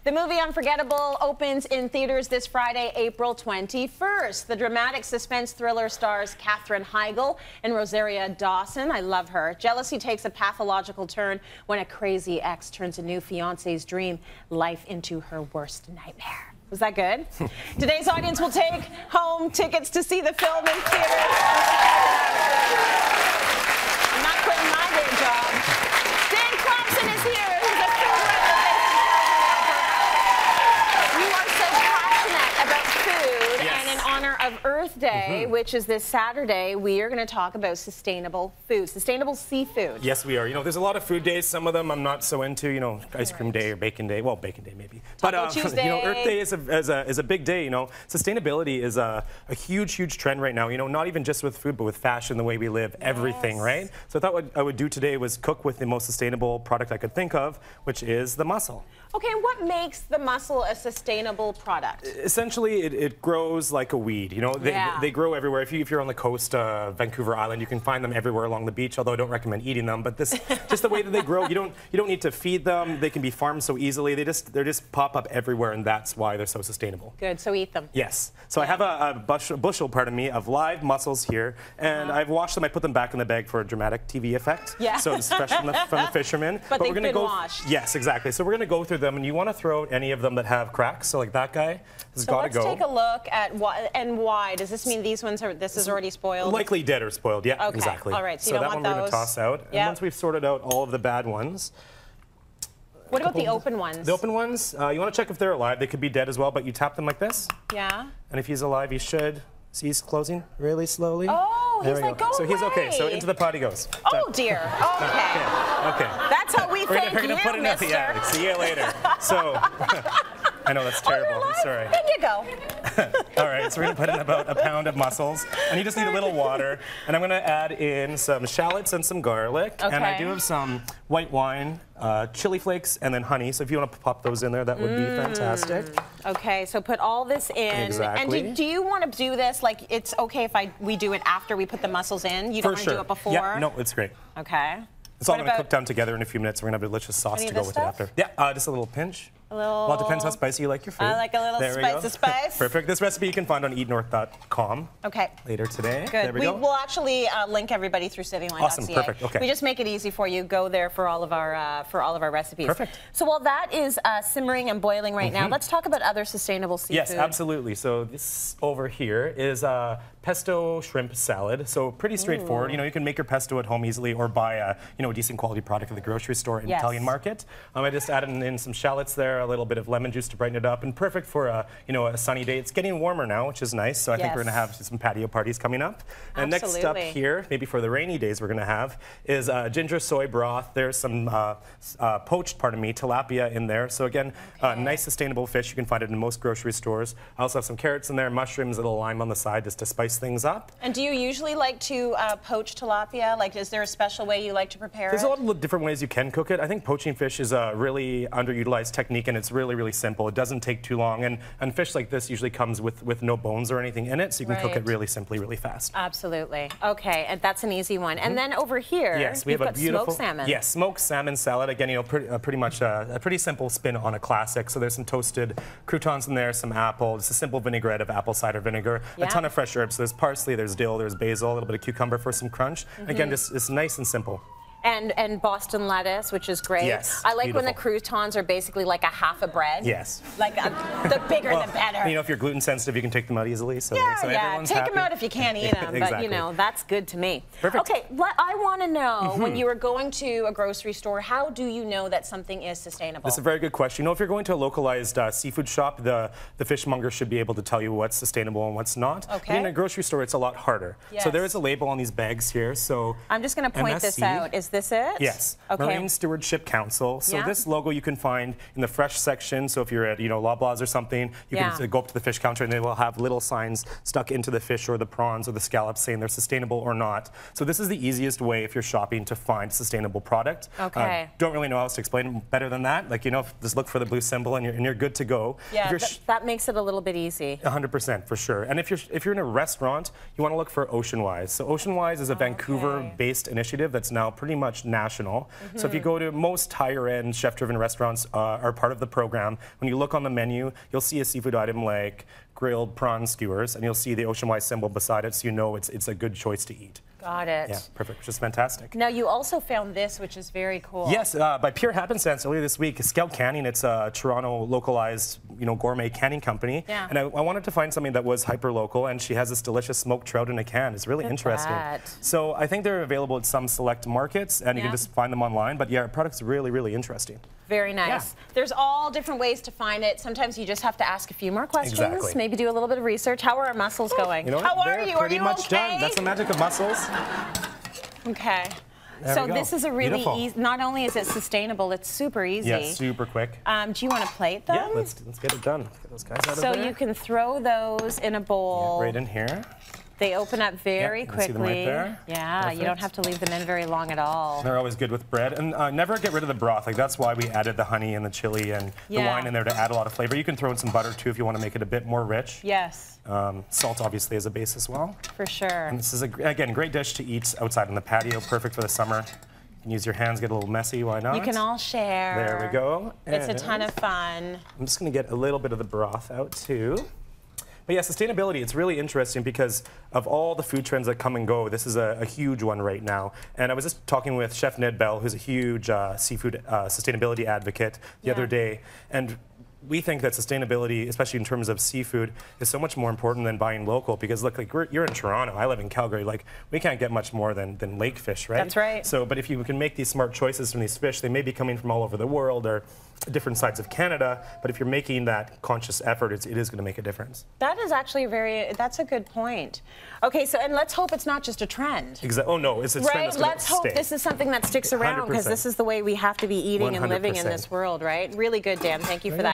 The movie Unforgettable opens in theaters this Friday, April 21st. The dramatic suspense thriller stars Katherine Heigl and Rosaria Dawson. I love her. Jealousy takes a pathological turn when a crazy ex turns a new fiancé's dream life into her worst nightmare. Was that good? Today's audience will take home tickets to see the film in theaters. I'm not quitting my day job. Clapson is here. He's a food reservation. You are so passionate about food, and in honor of Earth Day, which is this Saturday, we are going to talk about sustainable food, sustainable seafood. Yes, we are. You know, there's a lot of food days. Some of them I'm not so into. You know, ice cream day or bacon day. Well, bacon day maybe. Taco Tuesday. You know, Earth Day is a big day. You know, sustainability is a huge trend right now. You know, not even just with food, but with fashion, the way we live, everything, right? So I thought what I would do today was cook with the most sustainable product I could think of, which is the mussel. Okay, what makes the mussel a sustainable product? Essentially, it grows like a weed. You know, they grow everywhere. If you're on the coast of Vancouver Island, you can find them everywhere along the beach. Although I don't recommend eating them, but this just the way that they grow. You don't need to feed them. They can be farmed so easily. They just pop up everywhere, and that's why they're so sustainable. Good. So eat them. Yes. So I have a bushel, pardon me, of live mussels here, and I've washed them. I put them back in the bag for a dramatic TV effect. Yeah. So it's fresh from the fishermen. But they've been washed. Yes, exactly. So we're gonna go through them, and you want to throw out any of them that have cracks. So like that guy has got to go. So let's take a look at why. Does this mean these ones this is already spoiled? Likely dead or spoiled. Yeah, okay. Exactly. All right. So, so that one we're gonna toss out. Yep. And once we've sorted out all of the bad ones. What about the open ones? The open ones, you want to check if they're alive. They could be dead as well, but you tap them like this. Yeah. And if he's alive, he should. See, he's closing really slowly. Oh, there he's like, go So away. he's okay. So into the pot he goes. Oh, dear. Okay. Okay. That's how we thank we're gonna put it mister. Yeah, see you later. So, I know that's terrible. I'm sorry. There you go. All right, so we're gonna put in about a pound of mussels, and you just need a little water. And I'm gonna add in some shallots and some garlic, and I do have some white wine, chili flakes, and then honey. So if you want to pop those in there, that would be fantastic. Okay, so put all this in. Exactly. And do you want to do this like it's okay if we do it after we put the mussels in? You don't want to do it before? Yeah, no, it's great. Okay. It's all going to cook down together in a few minutes. We're going to have a delicious sauce to go with it after. Yeah, just a little pinch. Well, it depends how spicy you like your food. I like a little spice. Perfect. This recipe you can find on eatnorth.com. Okay. Later today. Good. There we go. We'll actually link everybody through Cityline.ca. Awesome. Perfect. Okay. We just make it easy for you. Go there for all of our recipes. Perfect. So while that is simmering and boiling right now, let's talk about other sustainable seafood. Yes, absolutely. So this over here is pesto shrimp salad. So pretty straightforward. You know, you can make your pesto at home easily, or buy a a decent quality product at the grocery store and Italian market. I just added in some shallots there, a little bit of lemon juice to brighten it up, and perfect for a sunny day. It's getting warmer now, which is nice. So I think we're going to have some patio parties coming up. And next up here, maybe for the rainy days, we're going to have is ginger soy broth. There's some poached, tilapia in there. So again, nice sustainable fish. You can find it in most grocery stores. I also have some carrots in there, mushrooms, a little lime on the side just to spice things up. And do you usually like to poach tilapia? Like, is there a special way you like to prepare There's a lot of different ways you can cook it. I think poaching fish is a really underutilized technique, and it's really simple. It doesn't take too long, and fish like this usually comes with no bones or anything in it, so you can cook it really simply, really fast. Absolutely. Okay, and that's an easy one. And then over here, we have a beautiful smoked salmon. Yes, smoked salmon salad. Again, pretty much a pretty simple spin on a classic. So there's some toasted croutons in there, some apple, just a simple vinaigrette of apple cider vinegar, a ton of fresh herbs. So there's parsley, there's dill, there's basil, a little bit of cucumber for some crunch. Again, just it's nice and simple. And Boston lettuce, which is great. Yes, I like when the croutons are basically like a half a bread. Yes. Like the bigger the better. If you're gluten sensitive, you can take them out easily. So yeah. Take them out if you can't eat them. Exactly. But that's good to me. Perfect. Okay, I want to know when you are going to a grocery store, how do you know that something is sustainable? That's a very good question. If you're going to a localized seafood shop, the fishmonger should be able to tell you what's sustainable and what's not. Okay. In a grocery store, it's a lot harder. Yes. So there is a label on these bags here. So I'm just going to point this out. Is this it? Yes. Okay. Marine Stewardship Council. So this logo you can find in the fresh section. So if you're at Loblaws or something, you can go up to the fish counter and they will have little signs stuck into the fish or the prawns or the scallops saying they're sustainable or not. So this is the easiest way if you're shopping to find sustainable product. Okay. Don't really know how else to explain it better than that. Like just look for the blue symbol and you're good to go. Yeah, that makes it a little bit easy. 100% for sure. And if you're in a restaurant, you want to look for Ocean Wise. So Ocean Wise is a Vancouver-based initiative that's now pretty much national. So if you go to most higher-end chef-driven restaurants are part of the program, when you look on the menu, you'll see a seafood item like grilled prawn skewers, and you'll see the Oceanwise symbol beside it, so you know it's a good choice to eat. Got it. Yeah, perfect, which is fantastic. Now, you also found this, which is very cool. Yes, by pure happenstance, earlier this week, Scout Canning, it's a Toronto localized, gourmet canning company. Yeah. And I wanted to find something that was hyper-local, and she has this delicious smoked trout in a can. It's really interesting. So I think they're available at some select markets, and you can just find them online. But yeah, our product's really, really interesting. Very nice. Yeah. There's all different ways to find it. Sometimes you just have to ask a few more questions. Exactly. Maybe do a little bit of research. How are our mussels going? How are you? Pretty Are you much okay? done. That's the magic of mussels. Okay. There so we go. this is a really Beautiful. easy, not only is it sustainable, it's super easy. Yeah, super quick. Do you want to plate them? Yeah, let's get it done. Get those guys out of So there. you can throw those in a bowl. Yeah, right in here. They open up very you can quickly. see them right there. Yeah, Perfect. you don't have to leave them in very long at all. They're always good with bread. And never get rid of the broth. Like, that's why we added the honey and the chili and the wine in there to add a lot of flavor. You can throw in some butter too if you want to make it a bit more rich. Yes. Salt obviously is a base as well. For sure. And this is, again, great dish to eat outside on the patio. Perfect for the summer. You can use your hands, get a little messy, why not? You can all share. There we go. It's a ton of fun. I'm just going to get a little bit of the broth out too. But yeah, sustainability, it's really interesting because of all the food trends that come and go, this is a huge one right now. And I was just talking with Chef Ned Bell, who's a huge seafood sustainability advocate, the other day. And we think that sustainability, especially in terms of seafood, is so much more important than buying local because look, like you're in Toronto, I live in Calgary, like we can't get much more than lake fish, right? That's right. So, but if you can make these smart choices from these fish, they may be coming from all over the world or different sides of Canada, but if you're making that conscious effort, it is going to make a difference. That is actually that's a good point. Okay, so, and let's hope it's not just a trend. Exactly. Oh no, it's a trend that's going to Let's hope this is something that sticks around because this is the way we have to be eating and living in this world, right? Really good, Dan. Thank you for that.